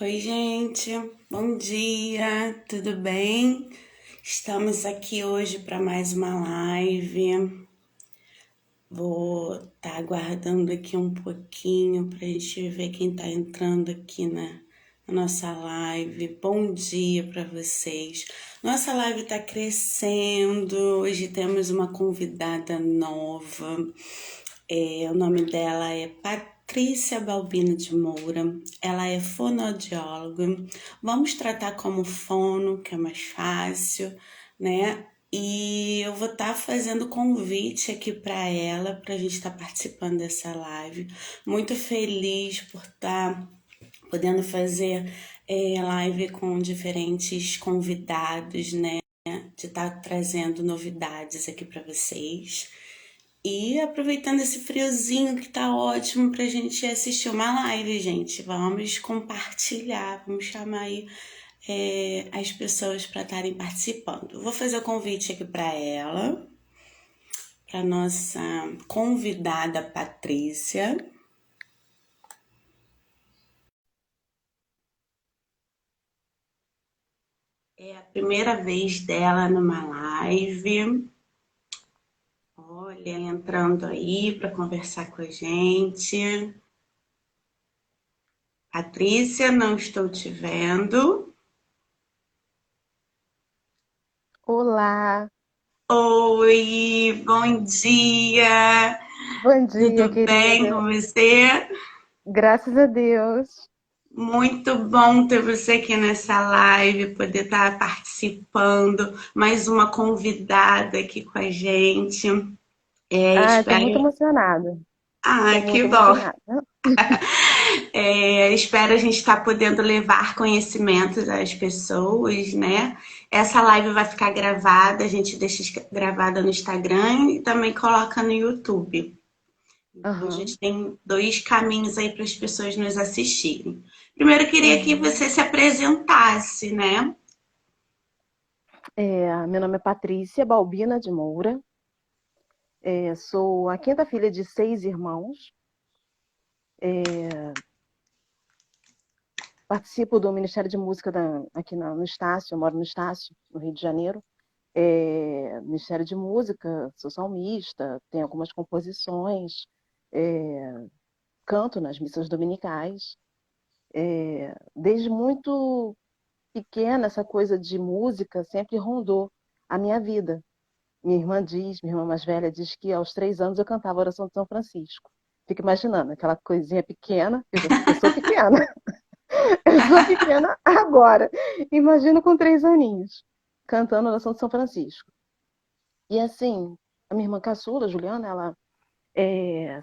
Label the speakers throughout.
Speaker 1: Oi, gente, bom dia, tudo bem? Estamos aqui hoje para mais uma live. Vou estar aguardando aqui um pouquinho para a gente ver quem está entrando aqui na nossa live. Bom dia para vocês. Nossa live está crescendo. Hoje temos uma convidada nova. O nome dela é Patrícia Balbino de Moura. Ela é fonoaudióloga. Vamos tratar como fono, que é mais fácil, né? E eu vou estar fazendo convite aqui para ela, para a gente estar participando dessa live. Muito feliz por estar podendo fazer live com diferentes convidados, né? De estar trazendo novidades aqui para vocês. E aproveitando esse friozinho que tá ótimo pra gente assistir uma live, gente. Vamos compartilhar, vamos chamar aí as pessoas para estarem participando. Vou fazer o convite aqui para ela, para nossa convidada Patrícia. É a primeira vez dela numa live. Olha, entrando aí para conversar com a gente. Patrícia, não estou te vendo.
Speaker 2: Olá,
Speaker 1: Oi, bom dia.
Speaker 2: bom dia,
Speaker 1: Tudo bem
Speaker 2: querida.
Speaker 1: com você?
Speaker 2: Graças a Deus.
Speaker 1: Muito bom ter você aqui nessa live, poder estar participando, mais uma convidada aqui com a gente.
Speaker 2: Estou muito
Speaker 1: Espero.
Speaker 2: emocionada. Estou
Speaker 1: Que
Speaker 2: muito
Speaker 1: bom.
Speaker 2: emocionada.
Speaker 1: Espero a gente estar podendo levar conhecimentos às pessoas, né? Essa live vai ficar gravada, a gente deixa gravada no Instagram e também coloca no YouTube. Então, a
Speaker 2: Aham,
Speaker 1: gente tem dois caminhos aí para as pessoas nos assistirem. Primeiro, eu queria que
Speaker 2: uhum.
Speaker 1: você se apresentasse, né?
Speaker 2: Meu nome é Patrícia Balbina de Moura. Sou a quinta filha de 6 irmãos. Participo do Ministério de Música aqui no Estácio. Eu moro no Estácio, no Rio de Janeiro. Ministério de Música, sou salmista, tenho algumas composições, canto nas missas dominicais. Desde muito pequena, essa coisa de música sempre rondou a minha vida. Minha irmã mais velha diz que aos 3 anos eu cantava a oração de São Francisco. Fico imaginando aquela coisinha pequena, eu sou pequena, eu sou pequena agora. Imagino com 3 aninhos, cantando a oração de São Francisco. E assim, a minha irmã caçula, Juliana, ela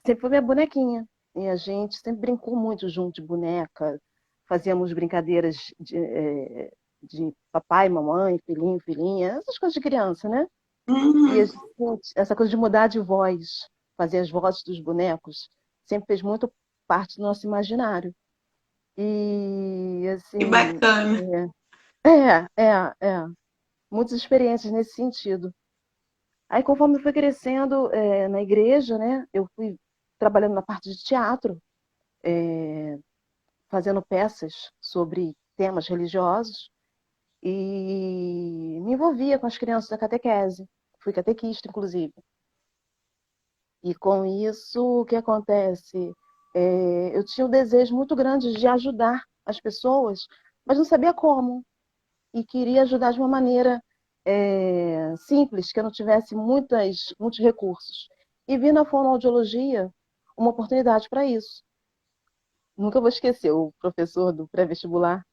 Speaker 2: sempre foi minha bonequinha. E a gente sempre brincou muito junto de boneca, fazíamos brincadeiras de papai, mamãe, filhinho, filhinha, essas coisas de criança, né? E a
Speaker 1: Uhum.
Speaker 2: gente, essa coisa de mudar de voz, fazer as vozes dos bonecos, sempre fez muito parte do nosso imaginário. E,
Speaker 1: Que
Speaker 2: assim,
Speaker 1: bacana.
Speaker 2: muitas experiências nesse sentido. Aí, conforme eu fui crescendo na igreja, né, eu fui trabalhando na parte de teatro, fazendo peças sobre temas religiosos e me envolvia com as crianças da catequese. Fui catequista, inclusive. E com isso, o que acontece? Eu tinha um desejo muito grande de ajudar as pessoas, mas não sabia como. E queria ajudar de uma maneira simples, que eu não tivesse muitos recursos. E vi na fonoaudiologia uma oportunidade para isso. Nunca vou esquecer, o professor do pré-vestibular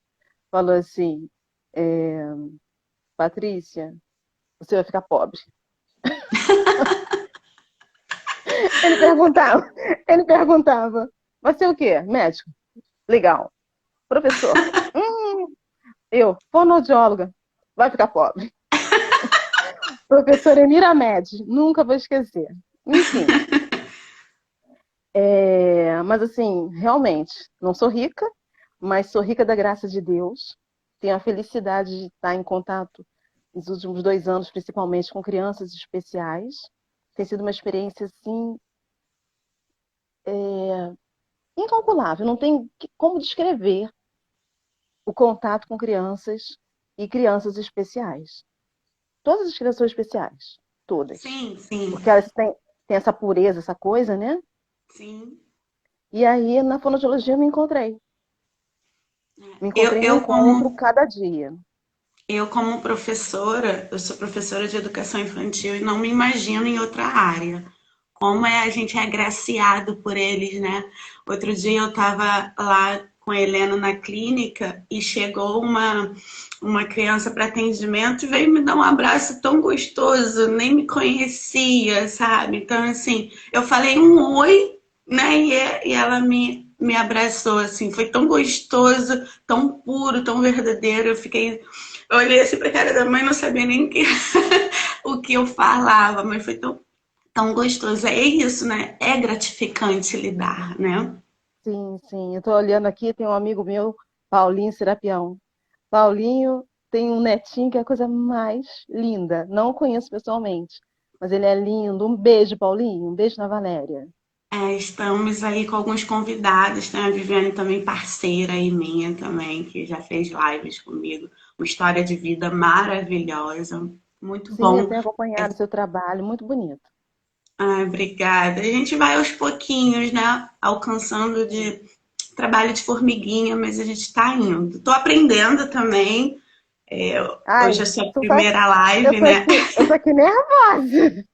Speaker 2: falou assim, é, Patrícia, você vai ficar pobre. Ele perguntava, ele perguntava, vai ser o quê? Médico? Legal. Professor, fonoaudióloga, vai ficar pobre. Professora Emira Med, nunca vou esquecer. Enfim, mas assim, realmente, não sou rica, mas sou rica da graça de Deus. Tenho a felicidade de estar em contato nos últimos 2 anos, principalmente com crianças especiais. Tem sido uma experiência, assim, incalculável. Não tem como descrever. o contato com crianças e crianças especiais. Todas as crianças são especiais, todas.
Speaker 1: Sim, sim,
Speaker 2: Porque elas têm essa pureza, essa coisa, né?
Speaker 1: sim.
Speaker 2: E aí, na fonoaudiologia, eu me encontrei. Me
Speaker 1: Eu,
Speaker 2: encontrei no
Speaker 1: eu
Speaker 2: encontro
Speaker 1: como
Speaker 2: cada dia.
Speaker 1: eu como professora, eu sou professora de educação infantil e não me imagino em outra área. Como é a gente é agraciado por eles, né? Outro dia eu estava lá com a Helena na clínica e chegou uma criança para atendimento e veio me dar um abraço tão gostoso, nem me conhecia, sabe? Então, assim, eu falei um oi, né? E ela me abraçou, assim, foi tão gostoso, tão puro, tão verdadeiro. Eu olhei assim pra cara da mãe, não sabia nem o que eu falava, mas foi tão gostoso. É isso, né? É gratificante lidar, né?
Speaker 2: Sim, sim. Eu estou olhando aqui, tem um amigo meu, Paulinho Serapião. Paulinho tem um netinho que é a coisa mais linda. Não o conheço pessoalmente, mas ele é lindo. Um beijo, Paulinho. Um beijo na Valéria.
Speaker 1: Estamos aí com alguns convidados, né? A Viviane também parceira e minha também, que já fez lives comigo. Uma história de vida maravilhosa. Muito
Speaker 2: Sim, eu
Speaker 1: bom.
Speaker 2: tenho acompanhado seu trabalho, muito bonito.
Speaker 1: Ai, obrigada. A gente vai aos pouquinhos, né? Alcançando
Speaker 2: Sim.
Speaker 1: de trabalho de formiguinha, mas a gente está indo. Estou aprendendo também. É,
Speaker 2: Ai,
Speaker 1: hoje é a sua
Speaker 2: tu tá...
Speaker 1: primeira live, né?
Speaker 2: eu tô aqui nervosa.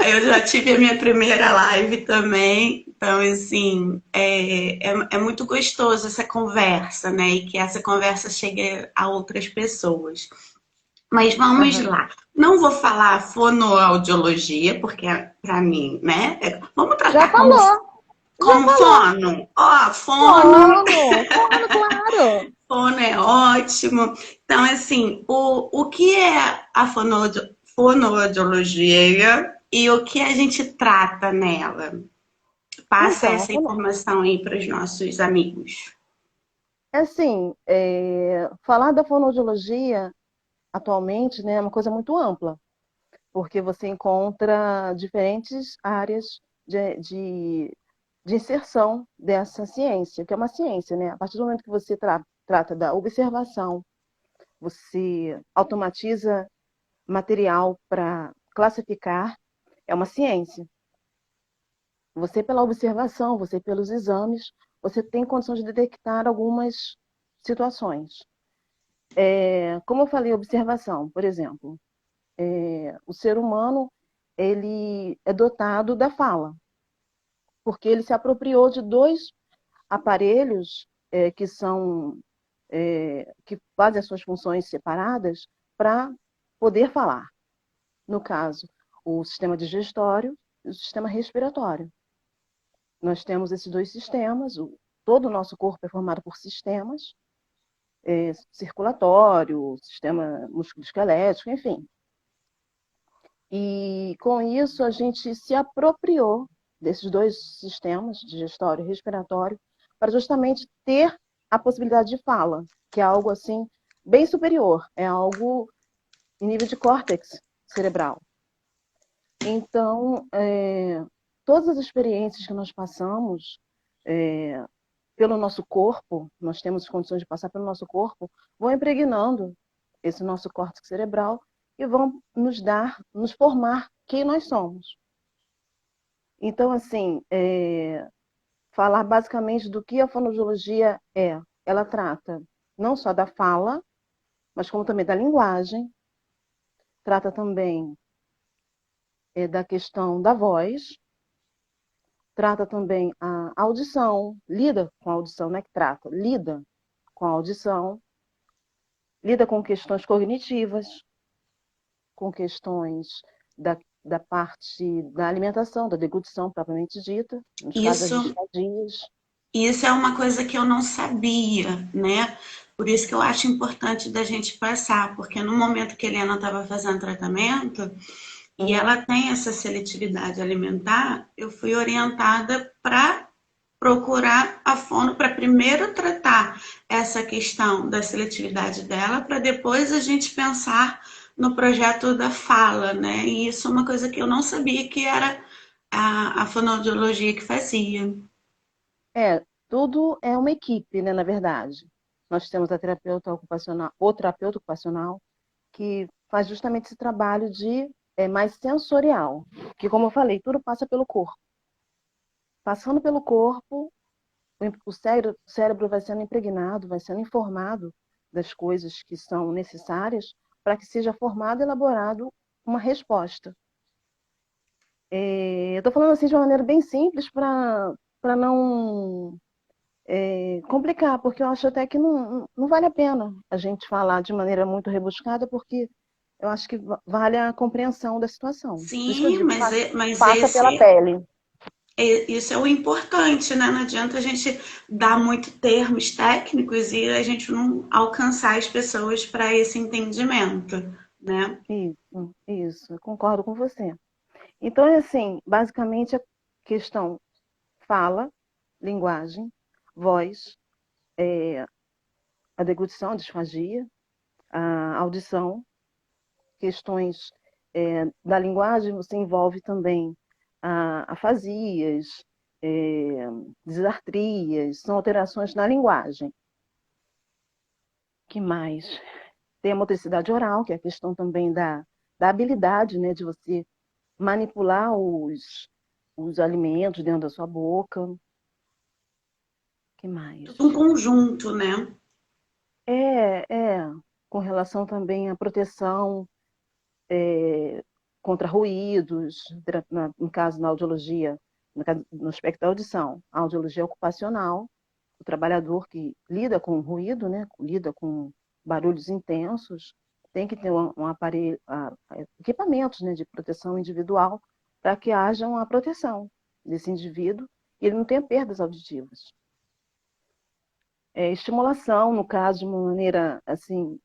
Speaker 1: Eu já tive a minha primeira live também. Então, assim, é muito gostoso essa conversa, né? E que essa conversa chegue a outras pessoas. Mas vamos
Speaker 2: Aham.
Speaker 1: lá. Não vou falar fonoaudiologia, porque para mim, né? Vamos
Speaker 2: Já
Speaker 1: tratar
Speaker 2: falou, já
Speaker 1: como
Speaker 2: falou.
Speaker 1: fono. Ó, fono,
Speaker 2: Fono, fono, claro.
Speaker 1: fono é ótimo. Então, assim, o que é a fonoaudiologia e o que a gente trata nela? Passa
Speaker 2: Então,
Speaker 1: essa informação aí para os nossos amigos.
Speaker 2: assim, falar da fonoaudiologia atualmente, né, é uma coisa muito ampla, porque você encontra diferentes áreas de inserção dessa ciência, que é uma ciência, né? A partir do momento que você trata da observação, você automatiza material para classificar, é uma ciência. Você, pela observação, você pelos exames, você tem condição de detectar algumas situações. Como eu falei, observação, por exemplo, o ser humano ele é dotado da fala, porque ele se apropriou de dois aparelhos que fazem as suas funções separadas para poder falar. No caso, o sistema digestório e o sistema respiratório. Nós temos esses dois sistemas, todo o nosso corpo é formado por sistemas, circulatório, sistema musculoesquelético, enfim. E com isso a gente se apropriou desses dois sistemas, digestório e respiratório, para justamente ter a possibilidade de fala, que é algo assim bem superior, é algo em nível de córtex cerebral. Então, todas as experiências que nós passamos é, pelo nosso corpo, nós temos condições de passar pelo nosso corpo, vão impregnando esse nosso córtex cerebral e vão nos formar quem nós somos. Então, assim, falar basicamente do que a fonoaudiologia é. Ela trata não só da fala, mas como também da linguagem, trata também da questão da voz, trata também a audição, lida com a audição, não é que trata, lida com a audição, lida com questões cognitivas, com questões da parte da alimentação, da deglutição propriamente dita, nos casos das
Speaker 1: Isso,
Speaker 2: disfadias.
Speaker 1: isso é uma coisa que eu não sabia, né? Por isso que eu acho importante da gente passar, porque no momento que a Helena estava fazendo tratamento, e
Speaker 2: Uhum.
Speaker 1: ela tem essa seletividade alimentar, eu fui orientada para procurar a fono para primeiro tratar essa questão da seletividade dela, para depois a gente pensar no projeto da fala, né? E isso é uma coisa que eu não sabia que era a fonoaudiologia que fazia.
Speaker 2: Tudo é uma equipe, né, na verdade. nós temos a terapeuta ocupacional, o terapeuta ocupacional, que faz justamente esse trabalho de mais sensorial, que, como eu falei, tudo passa pelo corpo. Passando pelo corpo, o cérebro vai sendo impregnado, vai sendo informado das coisas que são necessárias para que seja formado e elaborado uma resposta. Eu estou falando assim de uma maneira bem simples para não complicar, porque eu acho até que não vale a pena a gente falar de maneira muito rebuscada, porque eu acho que vale a compreensão da situação. Por isso que eu
Speaker 1: Sim,
Speaker 2: digo,
Speaker 1: mas
Speaker 2: passa pela pele.
Speaker 1: isso é o importante, né? Não adianta a gente dar muito termos técnicos e a gente não alcançar as pessoas para esse entendimento, né?
Speaker 2: Isso, eu concordo com você. Então, é assim, basicamente a questão fala, linguagem, voz, a deglutição, a disfagia, a audição, questões da linguagem, você envolve também afasias, é, disartrias, são alterações na linguagem. Que mais? Tem a motricidade oral, que é a questão também da habilidade, né, de você manipular os alimentos dentro da sua boca. Que mais?
Speaker 1: Tudo um conjunto, né?
Speaker 2: Com relação também à proteção contra ruídos, no caso na audiologia, no aspecto da audição, a audiologia ocupacional, o trabalhador que lida com ruído, né, lida com barulhos intensos, tem que ter um aparelho, equipamentos, né, de proteção individual para que haja uma proteção desse indivíduo e ele não tenha perdas auditivas. Estimulação, no caso, de uma maneira assim,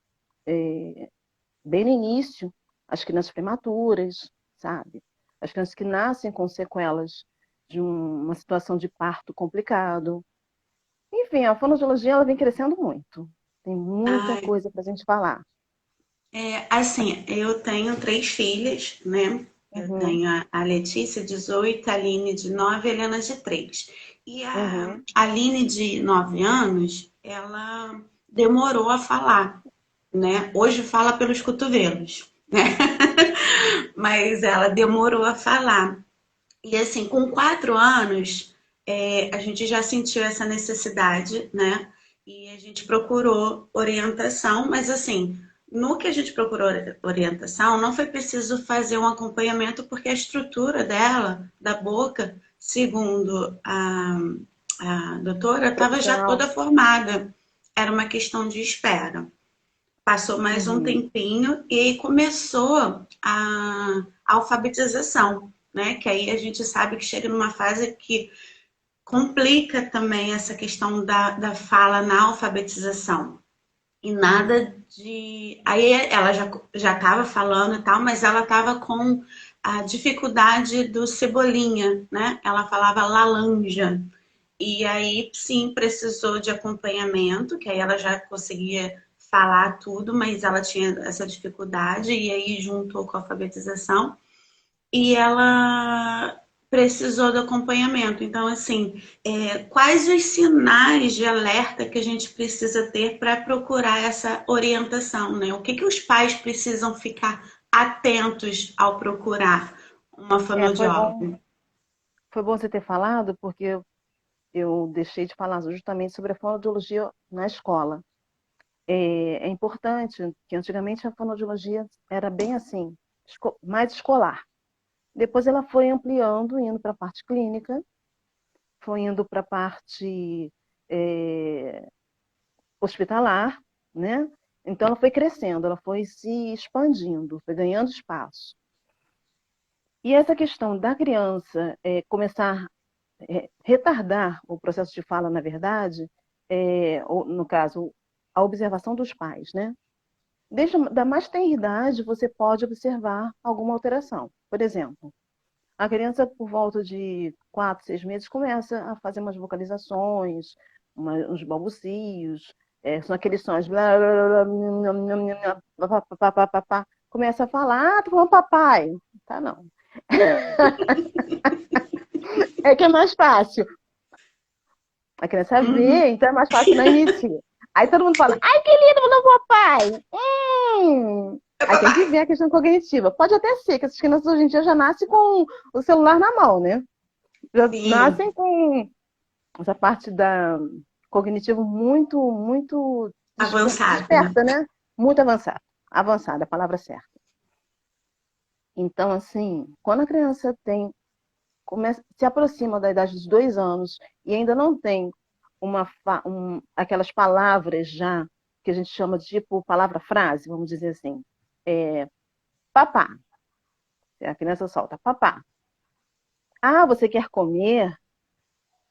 Speaker 2: bem no início, as crianças prematuras, sabe? As crianças que nascem com sequelas de uma situação de parto complicado. Enfim, a fonoaudiologia ela vem crescendo muito. Tem muita
Speaker 1: Ai,
Speaker 2: coisa para a gente falar.
Speaker 1: assim, eu tenho três filhas, né? Eu
Speaker 2: Uhum,
Speaker 1: tenho a Letícia, 18, a Aline, de 9 e a Helena, de 3. E a
Speaker 2: uhum,
Speaker 1: Aline, de 9 anos, ela demorou a falar, né? Hoje fala pelos cotovelos, né? Mas ela demorou a falar. E assim, com 4 anos, a gente já sentiu essa necessidade, né? E a gente procurou orientação, mas assim, no que a gente procurou orientação, não foi preciso fazer um acompanhamento, porque a estrutura dela, da boca, segundo a doutora, estava já
Speaker 2: profissional.
Speaker 1: toda formada. Era uma questão de espera. Passou mais um
Speaker 2: Uhum.
Speaker 1: tempinho e aí começou a alfabetização, né? Que aí a gente sabe que chega numa fase que complica também essa questão da fala na alfabetização. E nada de. Aí ela já estava falando e tal, mas ela estava com a dificuldade do cebolinha, né? Ela falava laranja. E aí, sim, precisou de acompanhamento, que aí ela já conseguia falar tudo, mas ela tinha essa dificuldade, e aí juntou com a alfabetização, e ela precisou do acompanhamento. Então, assim, quais os sinais de alerta que a gente precisa ter para procurar essa orientação, né? O que que os pais precisam ficar atentos ao procurar uma
Speaker 2: Foi bom,
Speaker 1: fonoaudióloga?
Speaker 2: foi bom você ter falado, porque eu deixei de falar justamente sobre a fonoaudiologia na escola. É importante que antigamente a fonoaudiologia era bem assim, mais escolar. Depois ela foi ampliando, indo para a parte clínica, foi indo para a parte é, hospitalar, né? Então ela foi crescendo, ela foi se expandindo, foi ganhando espaço. E essa questão da criança começar retardar o processo de fala, na verdade, ou, no caso, a observação dos pais, né? Desde da mais tenra idade, você pode observar alguma alteração. Por exemplo, a criança, por volta de 4, 6 meses, começa a fazer umas vocalizações, uns balbucios, são aqueles sons. Blá, blá, blá, blá, blá, pá, pá, pá, pá. Começa a falar, tô falando papai. Tá, não. É que é mais fácil. A criança
Speaker 1: Uhum.
Speaker 2: vê, então é mais fácil na início. Aí todo mundo fala, ai, que lindo no papai!
Speaker 1: É
Speaker 2: Aí tem que
Speaker 1: papai.
Speaker 2: ver a questão cognitiva. Pode até ser que essas crianças hoje em dia já nascem com o celular na mão, né? Já
Speaker 1: Sim,
Speaker 2: nascem com essa parte da cognitivo muito
Speaker 1: avançado, né?
Speaker 2: desperta, né? Muito avançada. Avançada, a palavra certa. Então, assim, quando a criança se aproxima da idade dos 2 anos e ainda não tem aquelas palavras já que a gente chama de tipo palavra-frase, vamos dizer assim, é, papá. A criança solta, papá. Ah, você quer comer?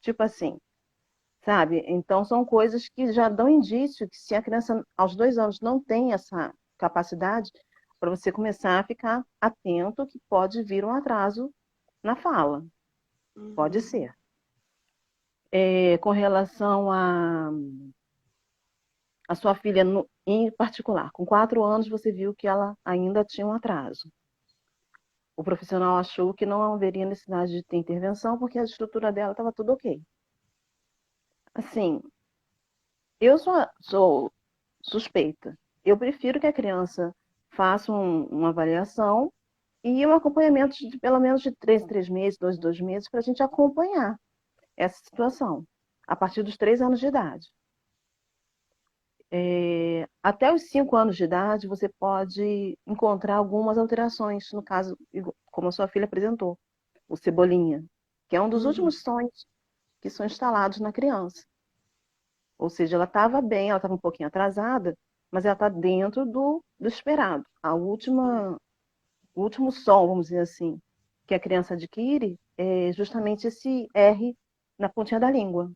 Speaker 2: Tipo assim, sabe? Então, são coisas que já dão indício que se a criança aos 2 anos não tem essa capacidade, para você começar a ficar atento que pode vir um atraso na fala. Pode
Speaker 1: Uhum.
Speaker 2: ser. Com relação a sua filha em particular, com 4 anos, você viu que ela ainda tinha um atraso. O profissional achou que não haveria necessidade de ter intervenção porque a estrutura dela estava tudo ok. Assim, eu sou suspeita. Eu prefiro que a criança faça uma avaliação e um acompanhamento de pelo menos de 3 em 3 meses, 2 em 2 meses, para a gente acompanhar essa situação, a partir dos 3 anos de idade. Até os 5 anos de idade, você pode encontrar algumas alterações, no caso, como a sua filha apresentou, o cebolinha, que é um dos
Speaker 1: Uhum.
Speaker 2: últimos sons que são instalados na criança. Ou seja, ela estava bem, ela estava um pouquinho atrasada, mas ela está dentro do esperado. O último som, vamos dizer assim, que a criança adquire é justamente esse R na pontinha da língua.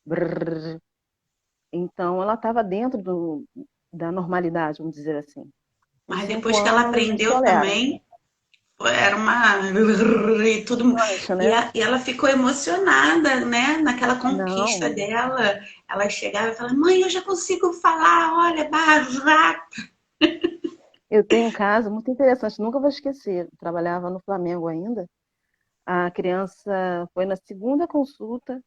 Speaker 2: Brrr. Então, ela estava dentro da normalidade, vamos dizer assim. Com
Speaker 1: Mas
Speaker 2: cinco
Speaker 1: depois que ela
Speaker 2: anos, a gente
Speaker 1: aprendeu
Speaker 2: tolera.
Speaker 1: também, era uma. E tudo.
Speaker 2: Lancha, né?
Speaker 1: E ela ficou emocionada, né? Naquela conquista
Speaker 2: Não.
Speaker 1: dela. Ela chegava e falava: Mãe, eu já consigo falar, olha, barra.
Speaker 2: Eu tenho um caso muito interessante, nunca vou esquecer. Eu trabalhava no Flamengo ainda. A criança foi na segunda consulta,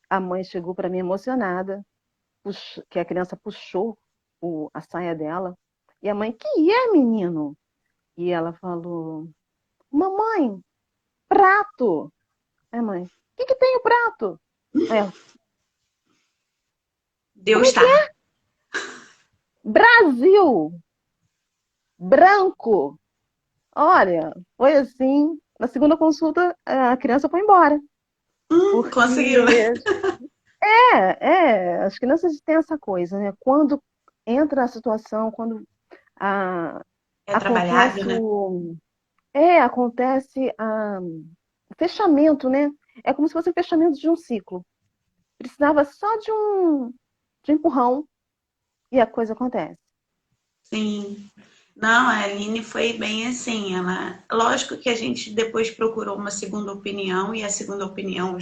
Speaker 2: a mãe chegou para mim emocionada, que a criança puxou a saia dela. E a mãe, que é, menino? E ela falou, mamãe, prato. Aí a mãe, o que tem o prato? Aí ela, como
Speaker 1: Deus
Speaker 2: é que
Speaker 1: está.
Speaker 2: é? Brasil, branco. Olha, foi assim. Na segunda consulta, a criança foi embora.
Speaker 1: Conseguiu.
Speaker 2: Porque as crianças têm essa coisa, né? Quando entra a situação, quando a,
Speaker 1: É trabalhado,
Speaker 2: acontece
Speaker 1: né?
Speaker 2: o fechamento, né? É como se fosse o fechamento de um ciclo. Precisava só de um empurrão e a coisa acontece.
Speaker 1: Sim. Não, a Aline foi bem assim. Ela, lógico que a gente depois procurou uma segunda opinião e a segunda opinião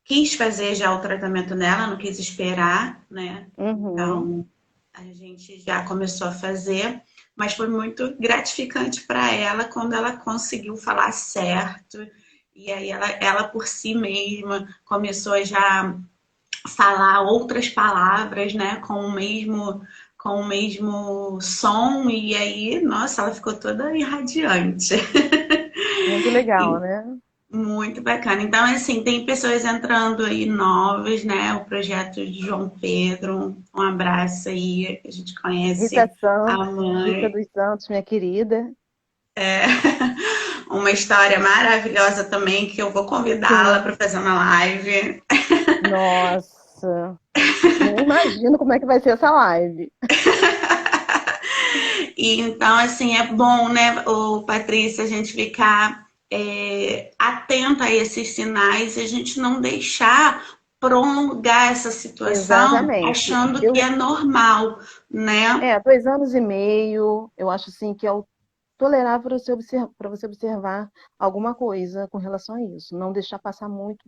Speaker 1: quis fazer já o tratamento nela, não quis esperar, né?
Speaker 2: Uhum.
Speaker 1: Então a gente já começou a fazer, mas foi muito gratificante para ela quando ela conseguiu falar certo. E aí ela por si mesma começou a já falar outras palavras, né, com o mesmo som e aí, nossa, ela ficou toda irradiante.
Speaker 2: Muito legal,
Speaker 1: E
Speaker 2: né?
Speaker 1: muito bacana. Então, assim, tem pessoas entrando aí novas, né? O projeto de João Pedro, um abraço aí, a gente
Speaker 2: Rita
Speaker 1: conhece a
Speaker 2: Santos, Rita
Speaker 1: mãe.
Speaker 2: dos Santos, minha querida.
Speaker 1: Uma história maravilhosa também, que eu vou convidá-la
Speaker 2: Sim.
Speaker 1: para fazer uma live.
Speaker 2: Nossa, nem imagino como é que vai ser essa live.
Speaker 1: E então, assim, é bom, né, Patrícia, a gente ficar atenta a esses sinais e a gente não deixar prolongar essa situação
Speaker 2: Exatamente.
Speaker 1: achando que é normal, né?
Speaker 2: 2 anos e meio, eu acho assim que é o tolerável para você observar alguma coisa com relação a isso. Não deixar passar muito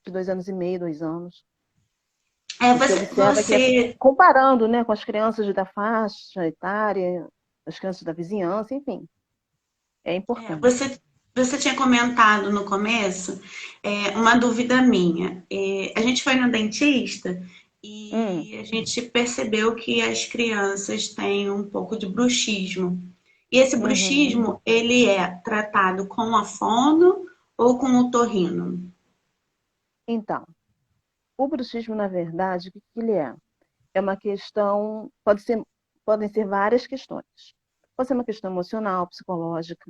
Speaker 2: de 2 anos e meio, 2 anos. Você observa que,
Speaker 1: Você
Speaker 2: comparando, né, com as crianças da faixa etária, as crianças da vizinhança, enfim, é importante.
Speaker 1: Você, você tinha comentado no começo, uma dúvida minha. A gente foi no dentista
Speaker 2: Hum,
Speaker 1: e a gente percebeu que as crianças têm um pouco de bruxismo. E esse
Speaker 2: uhum.
Speaker 1: bruxismo, ele é tratado com a fono ou com o otorrino?
Speaker 2: Então, o bruxismo, na verdade, o que que ele é? É uma questão, podem ser várias questões. Pode ser uma questão emocional, psicológica,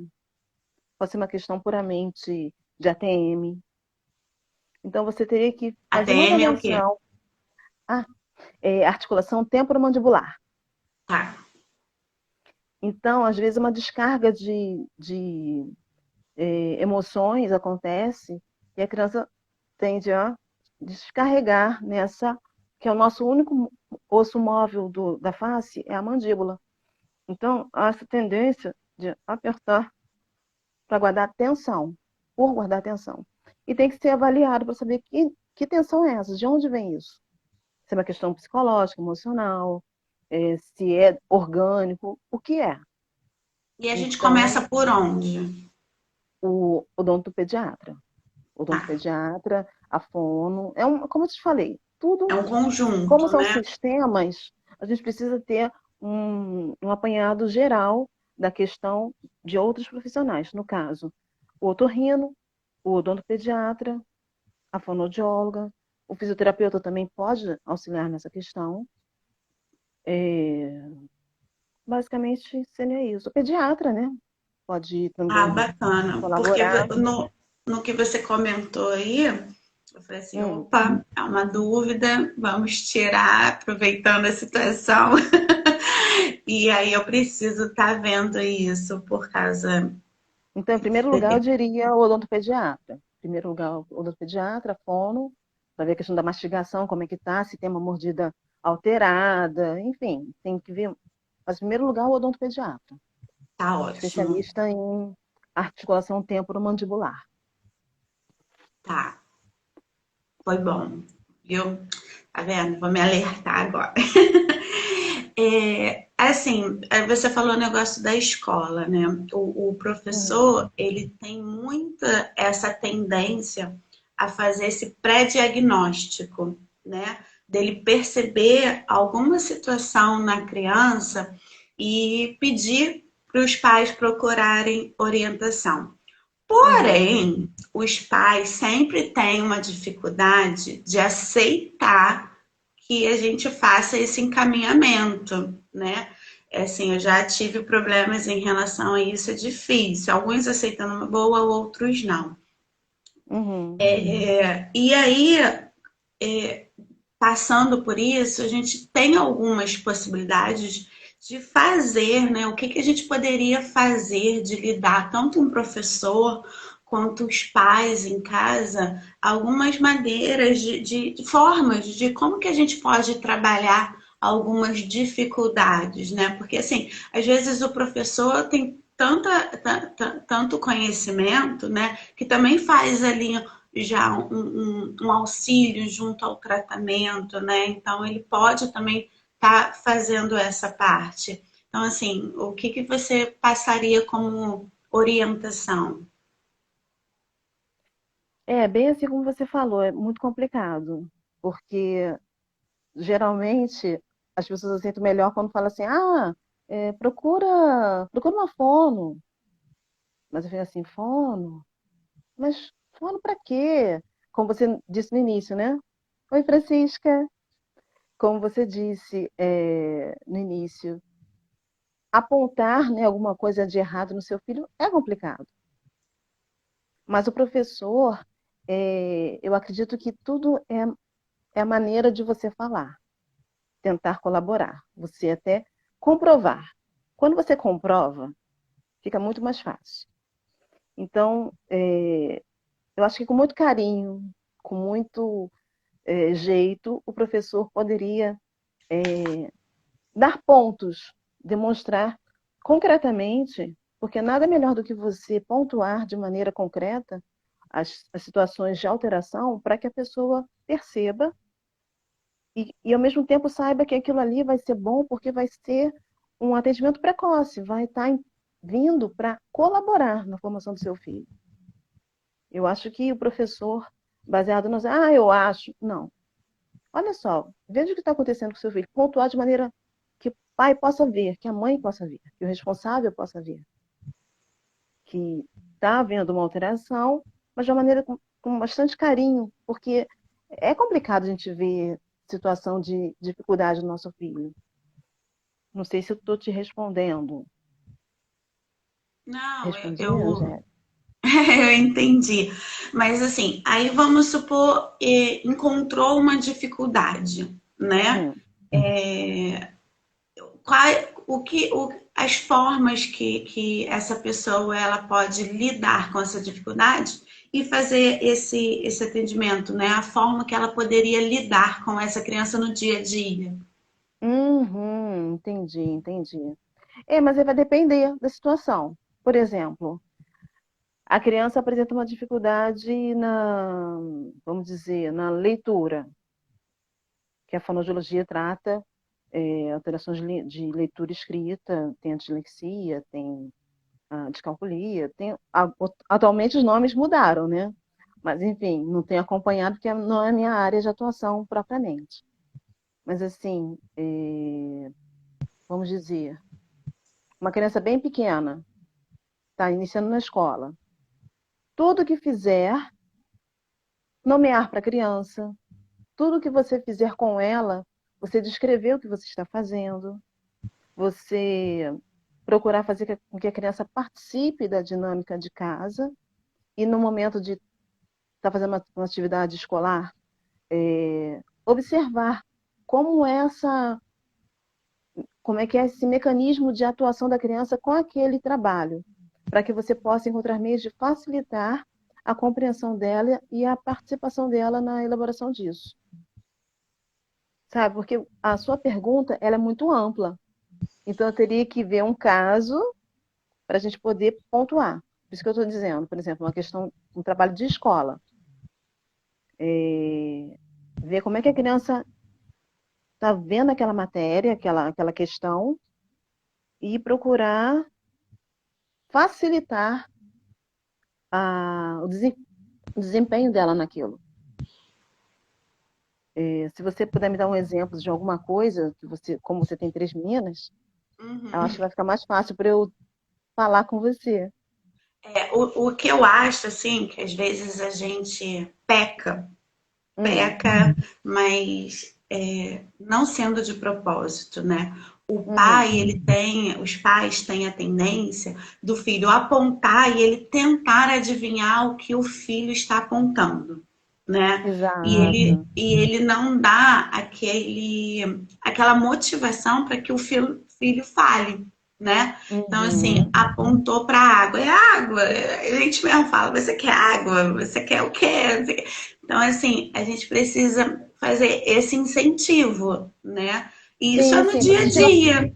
Speaker 2: pode ser uma questão puramente de ATM. Então, você teria que fazer uma
Speaker 1: ATM é o quê?
Speaker 2: avaliação. Ah, articulação temporomandibular.
Speaker 1: Tá.
Speaker 2: Então, às vezes, uma descarga de emoções acontece e a criança tende a descarregar nessa, que é o nosso único osso móvel da face, é a mandíbula. Então, há essa tendência de apertar para guardar tensão, por guardar tensão. E tem que ser avaliado para saber que tensão é essa, de onde vem isso. Se é uma questão psicológica, emocional, se é orgânico, o que é.
Speaker 1: E a gente
Speaker 2: Então,
Speaker 1: começa por onde?
Speaker 2: o odontopediatra. O
Speaker 1: Tá.
Speaker 2: odontopediatra, a fono, como eu te falei,
Speaker 1: É
Speaker 2: tudo,
Speaker 1: um
Speaker 2: como
Speaker 1: conjunto,
Speaker 2: são
Speaker 1: né?
Speaker 2: sistemas, a gente precisa ter um apanhado geral da questão de outros profissionais. No caso, o otorrino, o odontopediatra, a fonoaudióloga, o fisioterapeuta também pode auxiliar nessa questão. É, basicamente seria isso. O pediatra, né? Pode
Speaker 1: Ah,
Speaker 2: também
Speaker 1: bacana. Porque
Speaker 2: colaborar.
Speaker 1: no que você comentou aí, eu falei assim,
Speaker 2: Hum.
Speaker 1: opa, é uma dúvida, vamos tirar, aproveitando a situação. E aí eu preciso estar vendo isso por causa.
Speaker 2: Então, em primeiro lugar, eu diria o odontopediatra. Em primeiro lugar, o odontopediatra, fono, para ver a questão da mastigação, como é que tá, se tem uma mordida alterada, enfim, tem que ver. Mas, em primeiro lugar, o odontopediatra,
Speaker 1: Tá ótimo.
Speaker 2: especialista em articulação temporomandibular.
Speaker 1: Tá, foi bom. Viu? Tá vendo? Vou me alertar agora. Assim, você falou o negócio da escola, né? O
Speaker 2: Uhum.
Speaker 1: professor, ele tem muita essa tendência a fazer esse pré-diagnóstico, né? Dele perceber alguma situação na criança e pedir para os pais procurarem orientação.
Speaker 2: Uhum.
Speaker 1: Porém, os pais sempre têm uma dificuldade de aceitar que a gente faça esse encaminhamento, né? Assim, eu já tive problemas em relação a isso, é difícil. Alguns aceitando uma boa, outros não.
Speaker 2: Uhum.
Speaker 1: E aí, passando por isso, a gente tem algumas possibilidades de fazer, né? O que, que a gente poderia fazer de lidar, tanto um professor quanto os pais em casa, algumas maneiras de formas de como que a gente pode trabalhar algumas dificuldades, né? Porque assim, às vezes o professor tem tanto conhecimento, né? Que também faz ali já um auxílio junto ao tratamento, né? Então ele pode também estar fazendo essa parte. Então, assim, o que, que você passaria como orientação?
Speaker 2: É, bem assim como você falou, é muito complicado, porque geralmente as pessoas aceitam melhor quando fala assim, procura uma fono. Mas eu fico assim, fono? Mas fono para quê? Como você disse no início, né? Oi, Francisca. Como você disse no início, apontar, né, alguma coisa de errado no seu filho é complicado. Mas o professor, eu acredito que tudo é a maneira de você falar, tentar colaborar, você até comprovar. Quando você comprova, fica muito mais fácil. Então, eu acho que com muito carinho, com muito jeito, o professor poderia dar pontos, demonstrar concretamente, porque nada melhor do que você pontuar de maneira concreta as situações de alteração para que a pessoa perceba e, ao mesmo tempo, saiba que aquilo ali vai ser bom porque vai ser um atendimento precoce, vai estar vindo para colaborar na formação do seu filho. Eu acho que o professor, baseado nos, eu acho, não. Olha só, veja o que está acontecendo com o seu filho, pontuar de maneira que o pai possa ver, que a mãe possa ver, que o responsável possa ver, que está havendo uma alteração, mas de uma maneira com bastante carinho, porque é complicado a gente ver situação de dificuldade do nosso filho. Não sei se eu estou te respondendo.
Speaker 1: Não,
Speaker 2: Respondi, Angélica?
Speaker 1: eu entendi. Mas assim, aí vamos supor, encontrou uma dificuldade, né?
Speaker 2: Hum.
Speaker 1: É, qual, as formas que essa pessoa ela pode lidar com essa dificuldade e fazer esse atendimento, né? A forma que ela poderia lidar com essa criança no dia a dia.
Speaker 2: Uhum, entendi, entendi. Mas aí vai depender da situação. Por exemplo, a criança apresenta uma dificuldade vamos dizer, na leitura, que a fonoaudiologia trata alterações de leitura e escrita, tem a dislexia, tem a descalculia, atualmente os nomes mudaram, né? Mas, enfim, não tenho acompanhado porque não é a minha área de atuação propriamente. Mas, assim, vamos dizer, uma criança bem pequena, está iniciando na escola, tudo que fizer, nomear para a criança, tudo que você fizer com ela, você descrever o que você está fazendo, você procurar fazer com que a criança participe da dinâmica de casa e no momento de estar fazendo uma atividade escolar, observar como como é que é esse mecanismo de atuação da criança com aquele trabalho, para que você possa encontrar meios de facilitar a compreensão dela e a participação dela na elaboração disso. Sabe? Porque a sua pergunta ela é muito ampla. Então, eu teria que ver um caso para a gente poder pontuar. Por isso que eu estou dizendo, por exemplo, uma questão, um trabalho de escola. Ver como é que a criança está vendo aquela matéria, aquela questão, e procurar facilitar o desempenho dela naquilo. Se você puder me dar um exemplo de alguma coisa, como você tem 3 meninas, eu acho que
Speaker 1: Uhum.
Speaker 2: vai ficar mais fácil para eu falar com você.
Speaker 1: O que eu acho, assim, que às vezes a gente
Speaker 2: Hum,
Speaker 1: peca, mas não sendo de propósito, né? O
Speaker 2: uhum,
Speaker 1: pai, os pais têm a tendência do filho apontar e ele tentar adivinhar o que o filho está apontando, né?
Speaker 2: exato.
Speaker 1: E ele não dá aquela motivação para que o filho fale, né? Então, assim,
Speaker 2: Uhum.
Speaker 1: apontou para a água. É água. A gente mesmo fala, você quer água? Você quer o quê? Então, assim, a gente precisa fazer esse incentivo, né? E isso é
Speaker 2: Sim,
Speaker 1: no
Speaker 2: sim.
Speaker 1: dia a dia.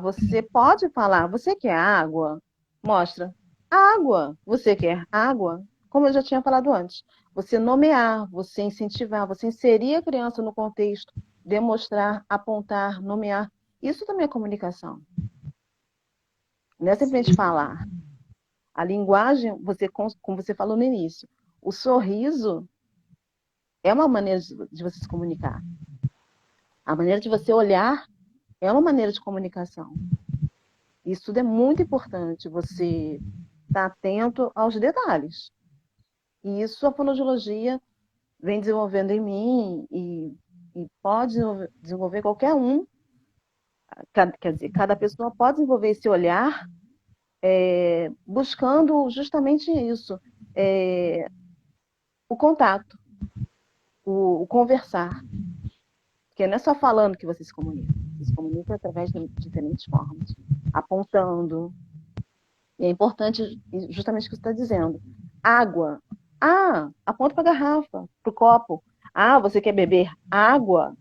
Speaker 2: Você pode falar, você quer água? Mostra. Água. Você quer água? Como eu já tinha falado antes. Você nomear, você incentivar, você inserir a criança no contexto, demonstrar, apontar, nomear. Isso também é comunicação. Não é simplesmente falar. A linguagem, como você falou no início, o sorriso é uma maneira de você se comunicar. A maneira de você olhar é uma maneira de comunicação. Isso tudo é muito importante, você estar atento aos detalhes. E isso a fonoaudiologia vem desenvolvendo em mim e pode desenvolver qualquer um. Quer dizer, cada pessoa pode desenvolver esse olhar buscando justamente isso, é, o contato, o conversar. Porque não é só falando que você se comunica através de diferentes formas, apontando. E é importante justamente o que você está dizendo. Água. Aponta para a garrafa, para o copo. Você quer beber água?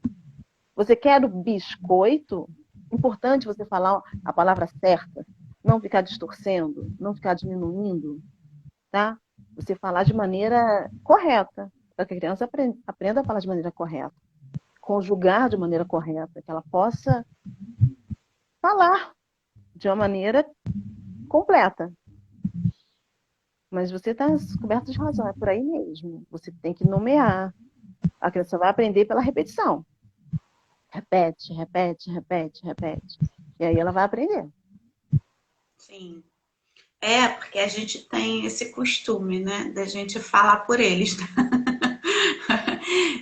Speaker 2: Você quer o biscoito? Importante você falar a palavra certa, não ficar distorcendo, não ficar diminuindo, tá? Você falar de maneira correta, para que a criança aprenda a falar de maneira correta, conjugar de maneira correta, que ela possa falar de uma maneira completa. Mas você está coberto de razão, é por aí mesmo. Você tem que nomear. A criança vai aprender pela repetição. Repete, repete, repete, repete. E aí ela vai aprender.
Speaker 1: Sim. É, porque a gente tem esse costume, né, da gente falar por eles.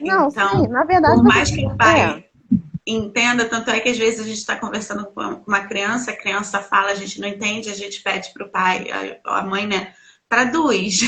Speaker 2: Não, sim,
Speaker 1: Então,
Speaker 2: na verdade
Speaker 1: por
Speaker 2: você.
Speaker 1: mais que o
Speaker 2: É,
Speaker 1: pai entenda, tanto é que às vezes a gente está conversando com uma criança, a criança fala, a gente não entende, a gente pede para o pai, a mãe, né, traduz.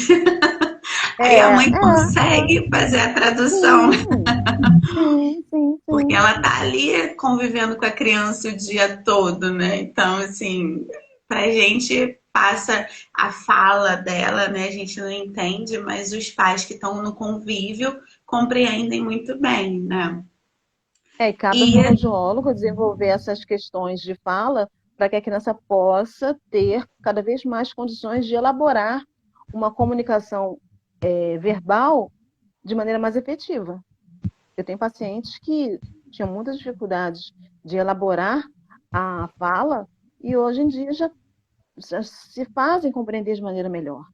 Speaker 1: Aí a mãe consegue fazer a tradução,
Speaker 2: sim, sim, sim,
Speaker 1: porque
Speaker 2: sim.
Speaker 1: ela tá ali convivendo com a criança o dia todo, né? Então, assim, pra gente passa a fala dela, né? A gente não entende, mas os pais que estão no convívio compreendem muito bem, né?
Speaker 2: É, e cabe ao
Speaker 1: E
Speaker 2: fonoaudiólogo desenvolver essas questões de fala para que a criança possa ter cada vez mais condições de elaborar uma comunicação verbal de maneira mais efetiva. Eu tenho pacientes que tinham muitas dificuldades de elaborar a fala e hoje em dia já se fazem compreender de maneira melhor.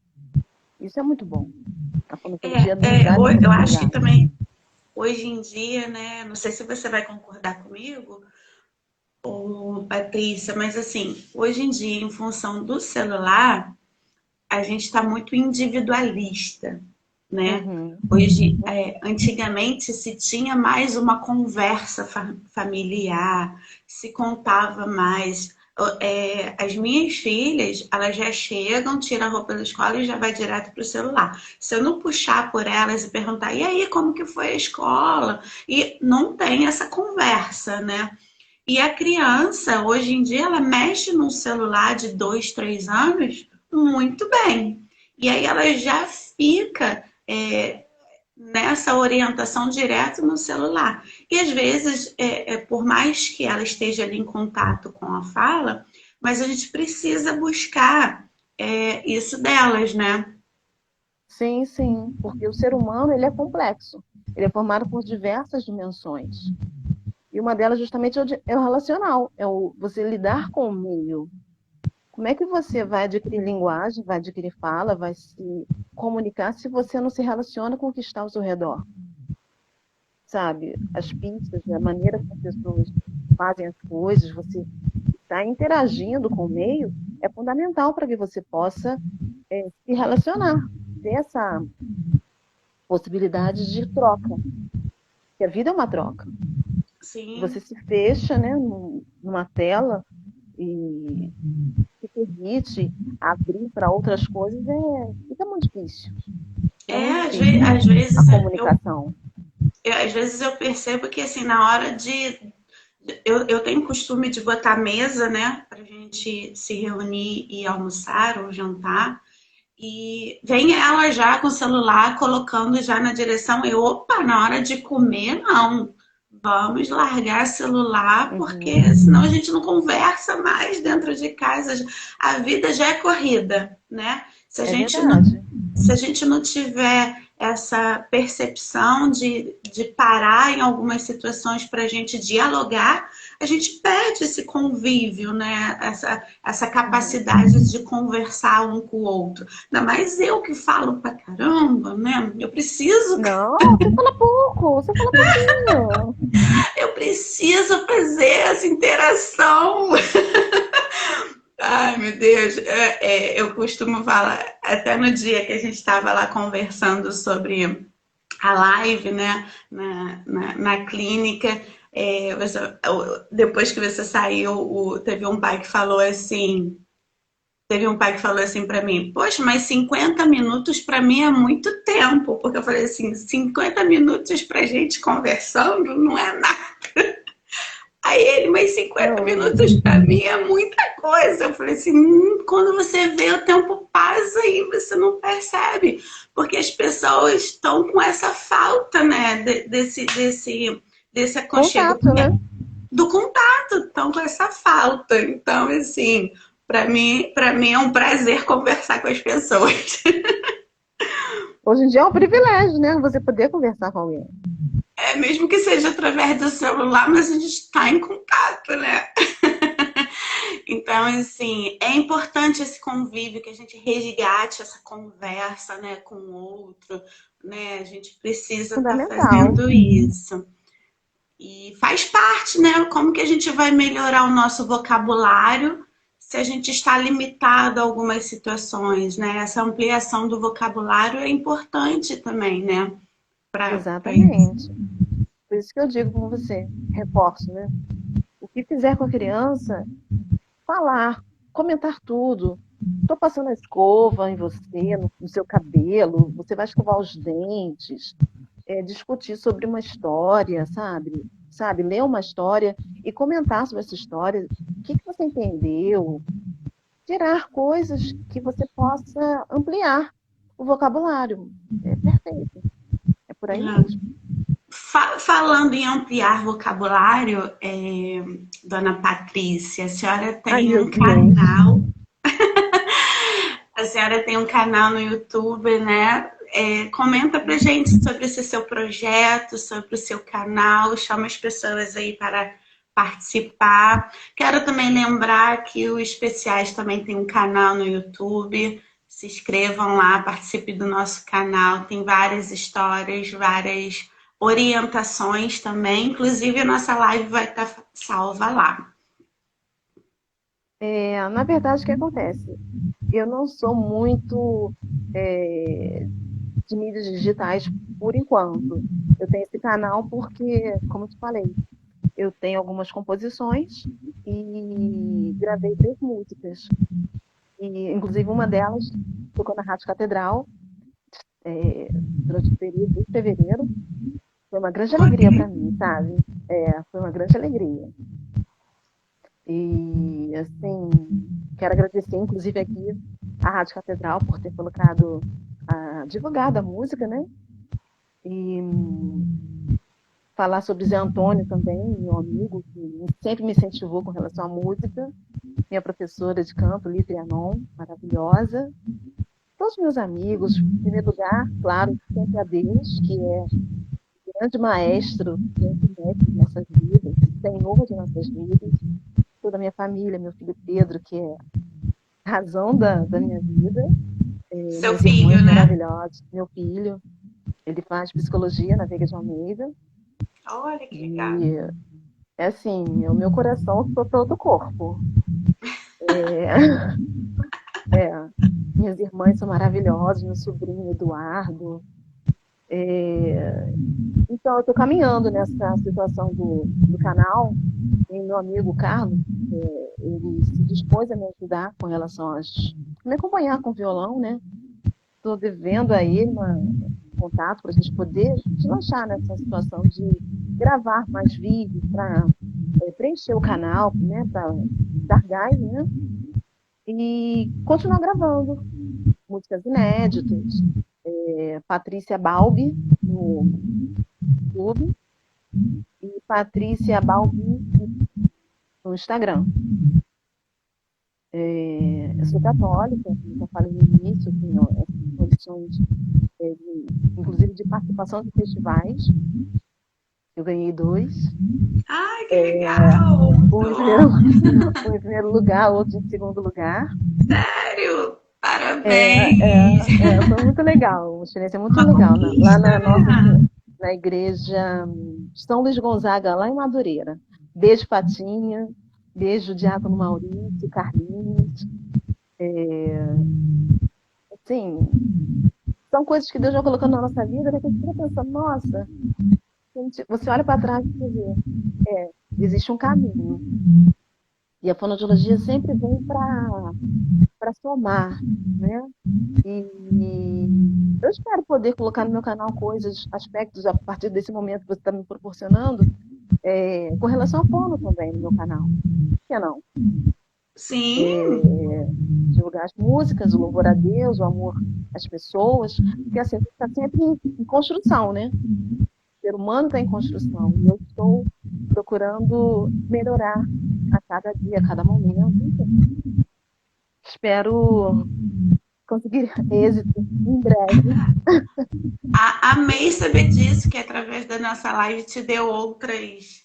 Speaker 2: Isso é muito bom. A fonoaudiologia nos dá essa
Speaker 1: eu acho que
Speaker 2: possibilidade.
Speaker 1: também hoje em dia, né? Não sei se você vai concordar comigo, ou Patrícia, mas assim, hoje em dia, em função do celular, a gente está muito individualista, né?
Speaker 2: Uhum.
Speaker 1: Hoje, antigamente se tinha mais uma conversa familiar, se contava mais. As minhas filhas, elas já chegam, tiram a roupa da escola e já vai direto para o celular. Se eu não puxar por elas e perguntar, e aí, como que foi a escola? E não tem essa conversa, né? E a criança, hoje em dia, ela mexe num celular de 2, 3 anos muito bem. E aí ela já fica nessa orientação direto no celular. E às vezes, por mais que ela esteja ali em contato com a fala, mas a gente precisa buscar isso delas, né?
Speaker 2: Sim, sim, porque o ser humano ele é complexo. Ele é formado por diversas dimensões. E uma delas justamente é o relacional, é o você lidar com o meio. Como é que você vai adquirir linguagem, vai adquirir fala, vai se comunicar se você não se relaciona com o que está ao seu redor? Sabe? As pistas, a maneira como as pessoas fazem as coisas, você está interagindo com o meio, é fundamental para que você possa se relacionar, ter essa possibilidade de troca. Porque a vida é uma troca. Você
Speaker 1: Sim.
Speaker 2: se fecha, né, numa tela e se permite abrir para outras coisas, fica muito difícil. Fica muito difícil
Speaker 1: Às
Speaker 2: a
Speaker 1: vezes
Speaker 2: comunicação.
Speaker 1: às vezes eu percebo que assim, na hora de eu tenho costume de botar mesa, né, pra gente se reunir e almoçar ou jantar. E vem ela já com o celular, colocando já na direção. Eu, opa, na hora de comer, não. Vamos largar celular,
Speaker 2: Uhum.
Speaker 1: porque senão a gente não conversa mais dentro de casa. A vida já é corrida, né? Se a
Speaker 2: É
Speaker 1: gente não,
Speaker 2: verdade.
Speaker 1: se a gente não tiver essa percepção de parar em algumas situações para a gente dialogar, a gente perde esse convívio, né? Essa
Speaker 2: Uhum.
Speaker 1: capacidade de conversar um com o outro. Ainda mais eu que falo pra caramba, né?
Speaker 2: Não, você fala pouco, você fala pouquinho.
Speaker 1: Eu preciso fazer essa interação. Ai, meu Deus. Eu costumo falar, até no dia que a gente estava lá conversando sobre a live, né, na clínica, depois que você saiu, teve um pai que falou assim para mim, poxa, mas 50 minutos para mim é muito tempo, porque eu falei assim, 50 minutos pra gente conversando não é nada. Aí ele, mas 50 minutos para mim é muita coisa. Eu falei assim, quando você vê o tempo passa e você não percebe, porque as pessoas estão com essa falta, né, desse aconchego,
Speaker 2: Contato, né?
Speaker 1: do contato, estão com essa falta. Então, assim, para mim é um prazer conversar com as pessoas.
Speaker 2: Hoje em dia é um privilégio, né? Você poder conversar com alguém.
Speaker 1: Mesmo que seja através do celular, mas a gente está em contato, né? Então, assim, é importante esse convívio, que a gente resgate essa conversa, né, com o outro, né? A gente precisa estar
Speaker 2: Fundamental.
Speaker 1: fazendo isso. E faz parte, né? Como que a gente vai melhorar o nosso vocabulário se a gente está limitado a algumas situações, né? Essa ampliação do vocabulário é importante também, né? Para isso.
Speaker 2: Exatamente. Por isso que eu digo com você, reforço, né? O que fizer com a criança, falar, comentar tudo. Estou passando a escova em você, no seu cabelo, você vai escovar os dentes, discutir sobre uma história, sabe? Sabe, ler uma história e comentar sobre essa história. O que que você entendeu? Tirar coisas que você possa ampliar o vocabulário. É perfeito. É por aí mesmo.
Speaker 1: Falando em ampliar vocabulário, dona Patrícia, a senhora
Speaker 2: Ai,
Speaker 1: tem
Speaker 2: meu
Speaker 1: um
Speaker 2: Deus.
Speaker 1: canal, a senhora tem um canal no YouTube, né? Comenta pra gente sobre esse seu projeto, sobre o seu canal, chama as pessoas aí para participar. Quero também lembrar que o Especiais também tem um canal no YouTube. Se inscrevam lá, participe do nosso canal. Tem várias histórias, várias orientações também. Inclusive, a nossa live vai estar salva lá.
Speaker 2: Na verdade, o que acontece? Eu não sou muito é, de mídias digitais por enquanto. Eu tenho esse canal porque, como eu te falei, eu tenho algumas composições e gravei 3 músicas. E, inclusive, uma delas tocou na Rádio Catedral, durante o período de fevereiro. Foi uma grande alegria para mim, sabe? Foi uma grande alegria. E, assim, quero agradecer, inclusive, aqui a Rádio Catedral por ter colocado, divulgado a música, né? E falar sobre Zé Antônio também, meu amigo, que sempre me incentivou com relação à música. Minha professora de canto, Lívia Trianon, maravilhosa. Todos os meus amigos, em primeiro lugar, claro, sempre a Deus, que é o grande maestro, grande mestre de nossas vidas, Senhor de nossas vidas. Toda a minha família, meu filho Pedro, que é a razão da minha vida.
Speaker 1: Seu
Speaker 2: Minhas irmãs
Speaker 1: filho, né?
Speaker 2: maravilhosas, meu filho, ele faz psicologia na Veiga de Almeida.
Speaker 1: Olha que legal.
Speaker 2: E, é assim, o meu coração for todo o corpo. É, é, minhas irmãs são maravilhosas, meu sobrinho Eduardo. Então, eu estou caminhando nessa situação do canal. E meu amigo Carlos, ele se dispôs a me ajudar com relação me acompanhar com violão, né? Estou devendo a ele contato para a gente poder deslanchar nessa situação de gravar mais vídeos para preencher o canal, né? Para dar gás, né? E continuar gravando músicas inéditas. Patrícia Balbi no YouTube e Patrícia Balbi no Instagram. Eu sou católica, como já falei no início, eu tenho essas condições, inclusive de participação em festivais. Eu ganhei 2.
Speaker 1: Ai, que legal!
Speaker 2: Um em primeiro, um em primeiro lugar, outro em segundo lugar.
Speaker 1: Sério? Parabéns!
Speaker 2: Foi muito legal, uma experiência muito
Speaker 1: Uma
Speaker 2: legal. Lá
Speaker 1: conquista,
Speaker 2: na nossa,
Speaker 1: né?
Speaker 2: na igreja São Luís Gonzaga, lá em Madureira. Beijo, Patinha. Beijo, Diácono Maurício, Carlinhos. Assim, são coisas que Deus vai colocando na nossa vida, né? Que a gente fica pensando, nossa, você olha para trás e você vê, existe um caminho. E a fonoaudiologia sempre vem para somar, né? E eu espero poder colocar no meu canal coisas, aspectos, a partir desse momento que você está me proporcionando, com relação ao fono também no meu canal. Por que não?
Speaker 1: Sim,
Speaker 2: Divulgar as músicas, o louvor a Deus, o amor às pessoas, porque assim, está sempre em construção, né? O ser humano está em construção e eu estou procurando melhorar a cada dia, a cada momento. Enfim, espero conseguir êxito em breve.
Speaker 1: amei saber disso, que através da nossa live te deu outras.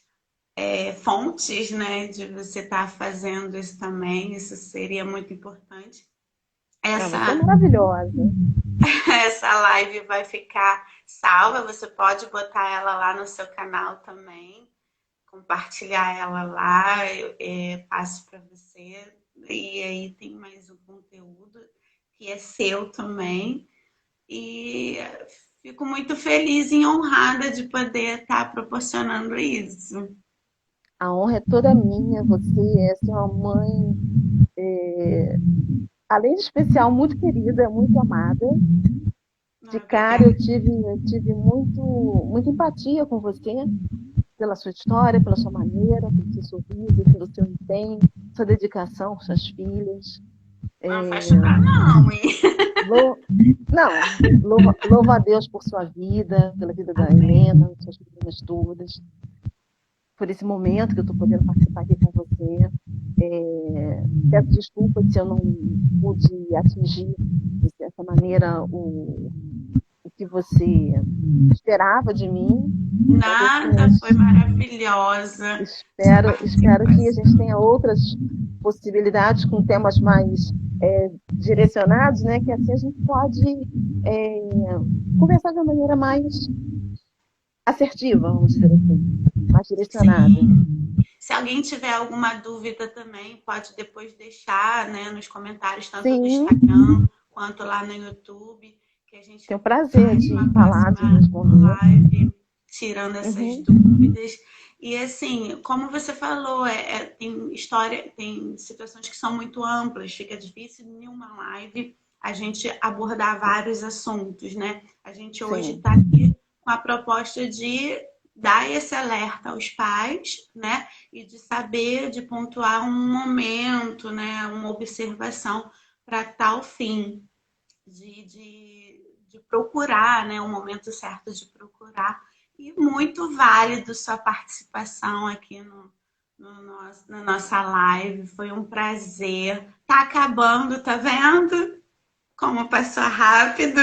Speaker 1: fontes, né, de você estar fazendo isso também. Isso seria muito importante.
Speaker 2: Ah, você é
Speaker 1: Essa,
Speaker 2: maravilhosa.
Speaker 1: essa live vai ficar salva, você pode botar ela lá no seu canal também, compartilhar ela lá, eu passo para você. E aí tem mais um conteúdo que é seu também. E fico muito feliz e honrada de poder estar proporcionando isso.
Speaker 2: A honra é toda minha. Você é assim, uma mãe, além de especial, muito querida, muito amada. De
Speaker 1: Ah,
Speaker 2: cara,
Speaker 1: obrigada.
Speaker 2: eu tive muita empatia com você, pela sua história, pela sua maneira, pelo seu sorriso, pelo seu empenho, sua dedicação com suas filhas.
Speaker 1: Não faz chorar, não, hein?
Speaker 2: Lou- Não, louvo a Deus por sua vida, pela vida da
Speaker 1: Amém.
Speaker 2: Helena, suas meninas todas, por esse momento que eu estou podendo participar aqui com você. Peço desculpas se eu não pude atingir, de certa maneira, o que você esperava de mim, mas assim,
Speaker 1: Nada, foi maravilhosa
Speaker 2: espero que a
Speaker 1: participação.
Speaker 2: gente tenha outras possibilidades com temas mais direcionados, né? Que assim a gente pode é, conversar de uma maneira mais assertiva, vamos dizer assim, mais direcionada.
Speaker 1: Sim. Se alguém tiver alguma dúvida também, pode depois deixar, né, nos comentários, tanto no
Speaker 2: Sim,
Speaker 1: Instagram quanto lá no YouTube, que a gente
Speaker 2: tenho prazer
Speaker 1: faz
Speaker 2: de
Speaker 1: uma
Speaker 2: falar, de
Speaker 1: próxima
Speaker 2: responder.
Speaker 1: live tirando essas
Speaker 2: Uhum,
Speaker 1: dúvidas. E assim, como você falou, tem história, tem situações que são muito amplas, fica difícil em uma live a gente abordar vários assuntos, né? A gente hoje
Speaker 2: sim,
Speaker 1: está aqui com a proposta de dar esse alerta aos pais, né? E de saber, de pontuar um momento, né? Uma observação para tal fim, de procurar, né? O momento certo de procurar. E muito válido sua participação aqui na nossa live. Foi um prazer. Tá acabando, tá vendo? Como passou rápido.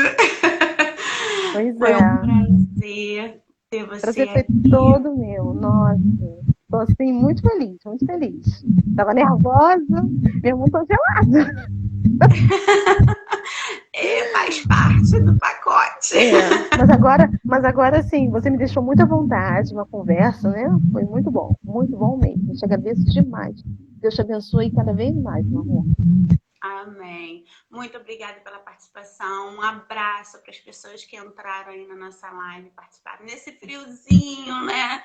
Speaker 2: pois
Speaker 1: Foi um
Speaker 2: é.
Speaker 1: prazer ter
Speaker 2: O
Speaker 1: você
Speaker 2: prazer foi
Speaker 1: aqui.
Speaker 2: todo meu. Nossa, estou assim, muito feliz, muito feliz. Estava nervosa, minha mão está gelada.
Speaker 1: Faz parte do pacote.
Speaker 2: Mas agora sim, você me deixou muito à vontade, uma conversa, né? Foi muito bom mesmo. Eu te agradeço demais. Deus te abençoe cada vez mais, meu amor.
Speaker 1: Amém. Muito obrigada pela participação. Um abraço para as pessoas que entraram aí na nossa live, participaram nesse friozinho, né?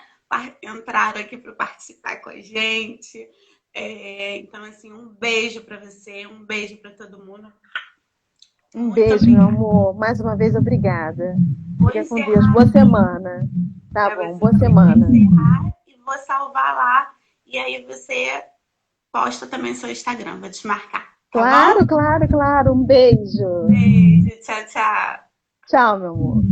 Speaker 1: Entraram aqui para participar com a gente. Então, assim, um beijo para você, um beijo para todo mundo.
Speaker 2: Um
Speaker 1: Muito
Speaker 2: beijo, meu
Speaker 1: obrigada.
Speaker 2: amor. Mais uma vez, obrigada.
Speaker 1: Vou
Speaker 2: Fica com Deus.
Speaker 1: encerrar
Speaker 2: Boa
Speaker 1: aqui
Speaker 2: semana. Tá
Speaker 1: para
Speaker 2: bom,
Speaker 1: você
Speaker 2: boa
Speaker 1: também. Vou
Speaker 2: semana.
Speaker 1: encerrar e vou salvar lá. E aí você posta também seu Instagram, vou te marcar, tá bom?
Speaker 2: Claro, claro, claro. Um beijo.
Speaker 1: Beijo, tchau, tchau.
Speaker 2: Tchau, meu amor.